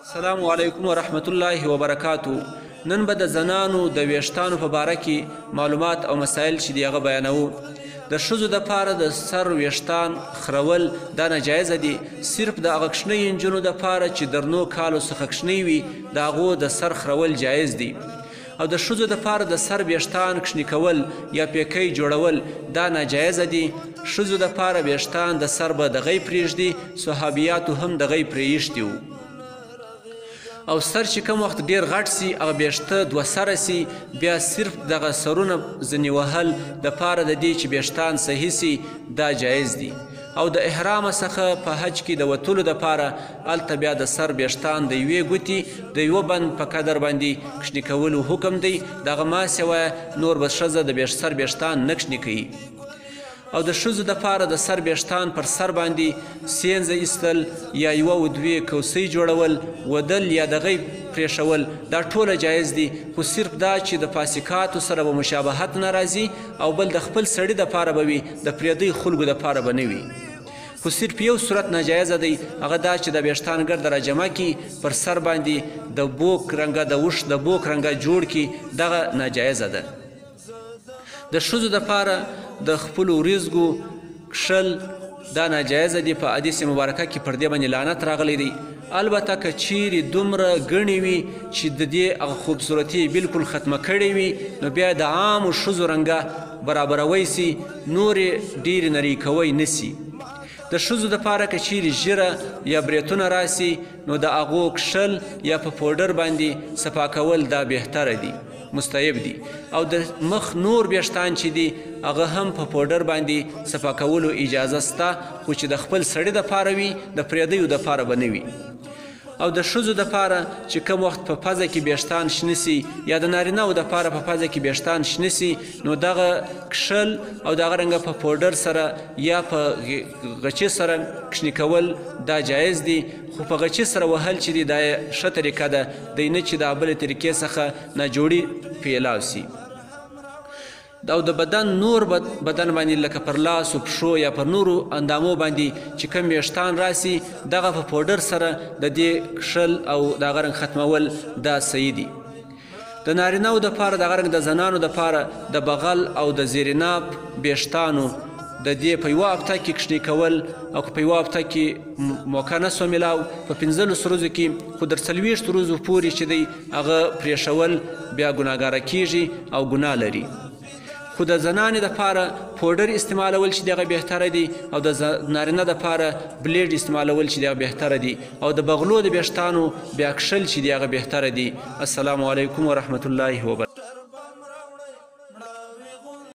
السلام علیکم ورحمت الله وبرکاتو. نن به د زنانو د ویشتانو په باره کې معلومات او مسایل چې دي هغه بیانوو. د ښځو دپاره د سر ویشتان خرول دا ناجایزه دي. صرف د هغه کوچنیو نجونو دپاره چې درنو کالو څخه کوچنۍ وي د هغو د سر خرول جایز دي. او د ښځو دپاره د سر ویشتان کوچني کول یا پیکی جوړول دا ناجایزه دي. ښځو دپاره ویشتان د سر به دغی پرېږدي. صحابیاتو هم دغی پرېیښتي وو. او سر چې کوم وخت ډیر غټ سي هغه بیشته دوه سره سي بیا صرف دغه سرونه ځینې وهل دپاره د دې چې بیشتان صحیح سي دا جایز دي. او د احرامه څخه په حج کې د وتلو دپاره هلته بیا د سر بیشتان د یوې ګوتې د یوه بند په قدر باندې کوچني کولو حکم دی. دغه ما سوایه نور به ښځه د سر بیشتان نه کوچني کوي. او د ښځو دپاره د سر بیشتان پر سر باندې سینځه ایستل یا یوه و دوې کوسۍ جوړول ودل یا دغی پرېښول دا ټوله جایز دي. خو صرف دا چې د فاسقاتو سره به مشابهت نه راځي او بل د خپل سړي دپاره به وي د پردیو خلکو دپاره به نه وي. خو صرف یو صورت ناجایزه دی هغه دا چې د بیشتان ګرده راجمع کړي پر سر باندې د بوک رنګه د اوښ د بوک رنګه جوړ کړي دغه ناجایزه ده. د ښځو دپاره د خپلو وریزګو کښل دا ناجایزه دي. په حدیث مبارکه کې پر دې باندې لعنت راغلی دی. البته که چیرې دومره ګڼې وي چې د دې هغه خوبصورتي بالکل ختمه کړې وي نو بیا د عامو ښځو رنګه برابروی سي نورې ډېرې نرۍ کوی نه سي. د ښځو دپاره که چیرې ژیره یا بریتونه راسي نو د هغو کښل یا په پوډر باندې صفا کول دا بهتره دي مستحب دي. او د مخ نور بیشتان چې دي هغه هم په پوډر باندې صفا کولو اجازه سته خو چې د خپل سړي دپاره وي د پردیو دپاره به نه وي. او د ښځو دپاره چې کوم وخت په پزه کې بیشتان شنه سي یا د نارینهو دپاره په پزه کې بیشتان شنه سي نو دغه کښل او دغه رنګه په پوډر سره یا په غچې سره کوچني کول دا جایز دي. خو په غچې سره وهل چې دي دا ښه طریقه ده دی نه چې د بلې طریقې څخه ناجوړي پیلاو سي. او د بدن نور بدن باندې لکه پر لاسو پښو یا پر نورو اندامو باندې چې کوم ویښتان راسي دغه په پوډر سره د دې کښل او دغه رنګ ختمول دا صحیح دي. د نارینهو دپاره دغه رنګ د زنانو دپاره د بغل او د زیرناب ویښتانو د دې په یوه هفته کې کوچني کول او که په یوه هفته کې موقع نه سوه میلاو په 15 ورځو کې خو در 40 ورځو پورې چې دی هغه پرېښول بیا ګناهګاره کیږي او ګناه لري. خو د زنانې دپاره پوډر استعمالول چې دغه بهتره دي او د نارینه دپاره بلیډ استعمالول چې دغه بهتره دي او د بغلو د ویښتانو بیا کښل چې دغه بهتره دي. السلام علیکم ورحمت الله وبرکاته.